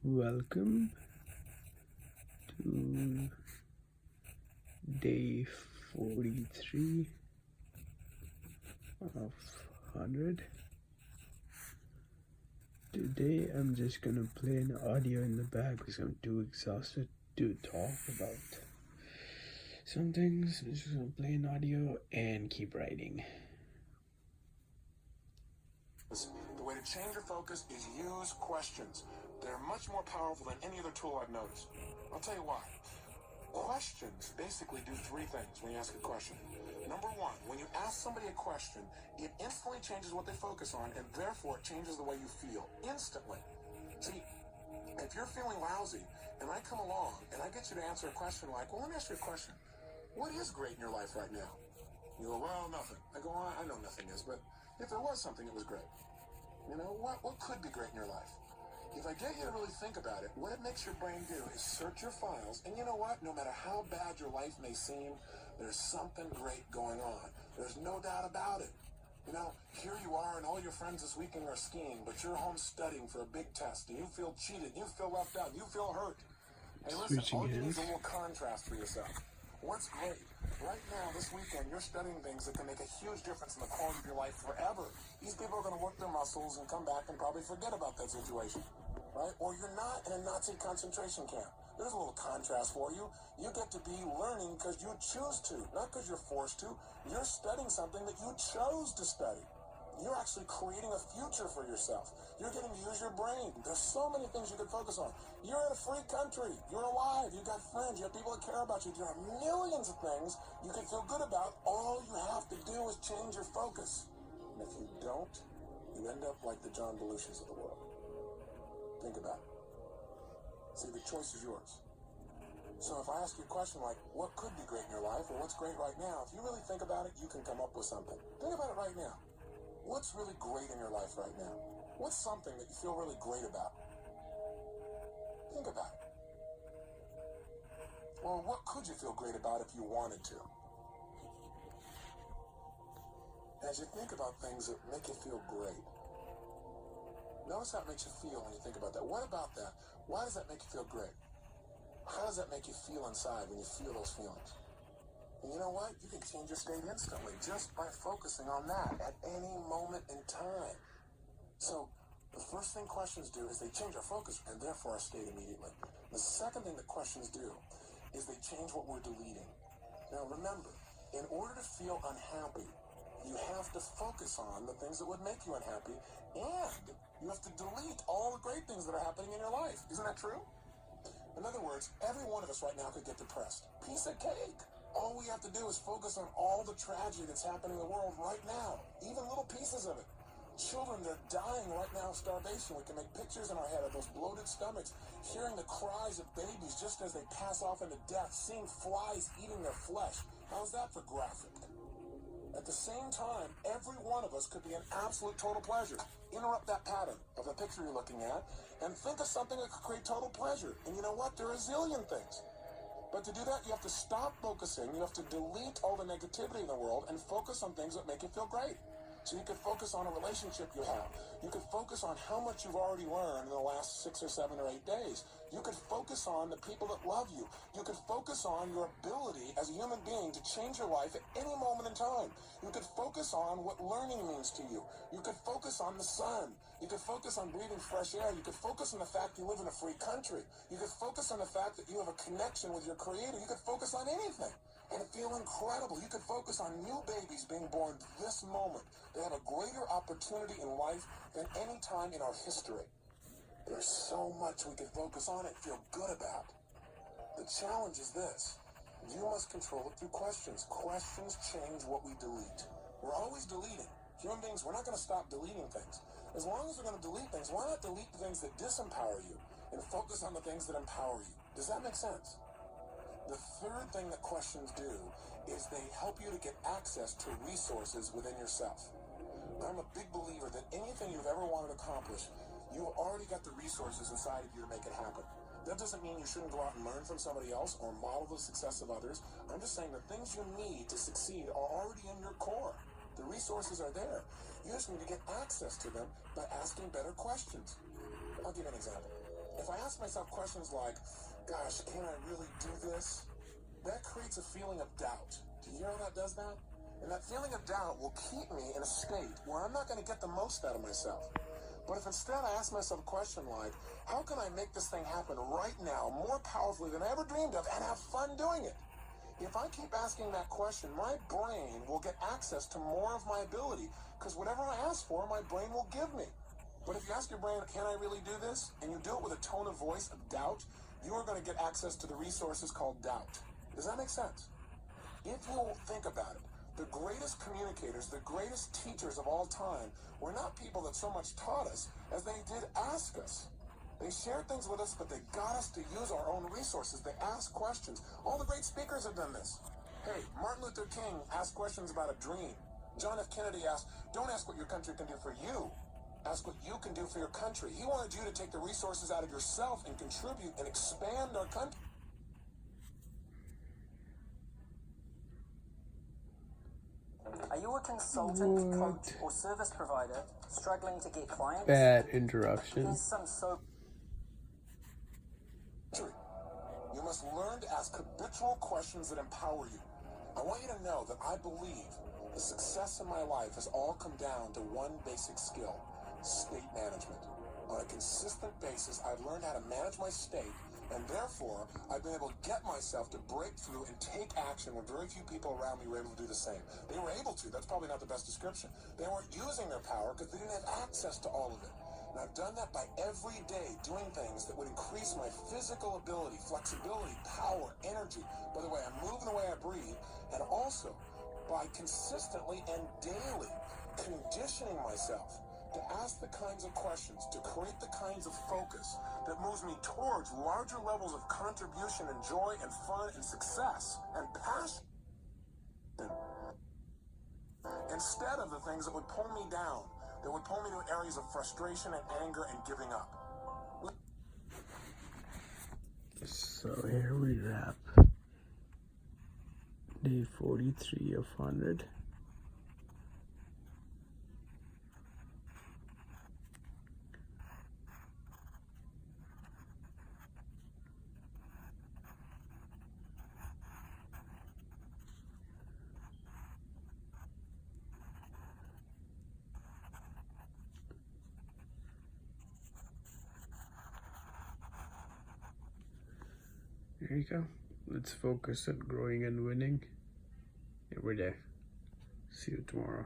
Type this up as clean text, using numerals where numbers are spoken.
Welcome to day 43 of 100. Today I'm just gonna play an audio in the back because I'm too exhausted to talk about some things. I'm just gonna play an audio and keep writing. The way to change your focus is use questions. They're much more powerful than any other tool I've noticed. I'll tell you why. Questions basically do three things when you ask a question. Number one, when you ask somebody a question, it instantly changes what they focus on, and therefore it changes the way you feel. Instantly. See, if you're feeling lousy, and I come along, and I get you to answer a question like, well, let me ask you a question. What is great in your life right now? You go, well, nothing. I go, well, I know nothing is, but if there was something, it was great. You know, what could be great in your life? If I get you to really think about it, what it makes your brain do is search your files, and you know what? No matter how bad your life may seem, there's something great going on. There's no doubt about it. You know, here you are, and all your friends this weekend are skiing, but you're home studying for a big test, and you feel cheated, you feel left out, you feel hurt. Hey, listen, all you need is a little contrast for yourself. What's great? Right now, this weekend, you're studying things that can make a huge difference in the quality of your life forever. These people are going to work their muscles and come back and probably forget about that situation, right? Or you're not in a Nazi concentration camp. There's a little contrast for you. You get to be learning because you choose to, not because you're forced to. You're studying something that you chose to study. You're actually creating a future for yourself. You're getting to use your brain. There's so many things you could focus on. You're in a free country. You're alive. You've got friends. You have people that care about you. There are millions of things you can feel good about. All you have to do is change your focus. And if you don't, you end up like the John Belushis of the world. Think about it. See, the choice is yours. So if I ask you a question like, what could be great in your life, or what's great right now, if you really think about it, you can come up with something. Think about it right now. What's really great in your life right now? What's something that you feel really great about? Think about it. Or what could you feel great about if you wanted to? As you think about things that make you feel great, notice how it makes you feel when you think about that. What about that? Why does that make you feel great? How does that make you feel inside when you feel those feelings? And you know what? You can change your state instantly just by focusing on that at any moment in time. So the first thing questions do is they change our focus and therefore our state immediately. The second thing that questions do is they change what we're deleting. Now remember, in order to feel unhappy, you have to focus on the things that would make you unhappy, and you have to delete all the great things that are happening in your life. Isn't that true? In other words, every one of us right now could get depressed. Piece of cake. All we have to do is focus on all the tragedy that's happening in the world right now, even little pieces of it. Children, they're dying right now of starvation. We can make pictures in our head of those bloated stomachs, hearing the cries of babies just as they pass off into death, seeing flies eating their flesh. How's that for graphic? At the same time, every one of us could be an absolute total pleasure. Interrupt that pattern of the picture you're looking at and think of something that could create total pleasure. And you know what? There are a zillion things. But to do that, you have to stop focusing. You have to delete all the negativity in the world and focus on things that make you feel great. So you could focus on a relationship you have. You could focus on how much you've already learned in the last 6 or 7 or 8 days. You could focus on the people that love you. You could focus on your ability as a human being to change your life at any moment in time. You could focus on what learning means to you. You could focus on the sun. You could focus on breathing fresh air. You could focus on the fact you live in a free country. You could focus on the fact that you have a connection with your creator. You could focus on anything and feel incredible. You could focus on new babies being born this moment. They have a greater opportunity in life than any time in our history. There's so much we could focus on and feel good about. The challenge is this. You must control it through questions. Questions change what we delete. We're always deleting. Human beings, we're not going to stop deleting things. As long as we're going to delete things, why not delete the things that disempower you and focus on the things that empower you? Does that make sense? The third thing that questions do is they help you to get access to resources within yourself. I'm a big believer that anything you've ever wanted to accomplish, you've already got the resources inside of you to make it happen. That doesn't mean you shouldn't go out and learn from somebody else or model the success of others. I'm just saying the things you need to succeed are already in your core. The resources are there. You just need to get access to them by asking better questions. I'll give you an example. If I ask myself questions like, gosh, can I really do this? That creates a feeling of doubt. Do you hear how that does that? And that feeling of doubt will keep me in a state where I'm not going to get the most out of myself. But if instead I ask myself a question like, how can I make this thing happen right now more powerfully than I ever dreamed of and have fun doing it? If I keep asking that question, my brain will get access to more of my ability because whatever I ask for, my brain will give me. But if you ask your brain, can I really do this? And you do it with a tone of voice of doubt, you are going to get access to the resources called doubt. Does that make sense? If you think about it, the greatest communicators, the greatest teachers of all time were not people that so much taught us as they did ask us. They shared things with us, but they got us to use our own resources. They asked questions. All the great speakers have done this. Hey, Martin Luther King asked questions about a dream. John F. Kennedy asked, don't ask what your country can do for you. Ask what you can do for your country. He wanted you to take the resources out of yourself and contribute and expand our country. Are you a consultant, coach, or service provider struggling to get clients? Bad interruption. Here's some You must learn to ask habitual questions that empower you. I want you to know that I believe the success in my life has all come down to one basic skill: state management. On a consistent basis, I've learned how to manage my state, and therefore, I've been able to get myself to break through and take action when very few people around me were able to do the same. They were able to. That's probably not the best description. They weren't using their power because they didn't have access to all of it. And I've done that by every day doing things that would increase my physical ability, flexibility, power, energy. By the way, I move in the way I breathe, and also by consistently and daily conditioning myself to ask the kinds of questions, to create the kinds of focus that moves me towards larger levels of contribution and joy and fun and success and passion, instead of the things that would pull me down, that would pull me to areas of frustration and anger and giving up. So here we wrap day 43 of 100. There you go. Let's focus on growing and winning every day. See you tomorrow.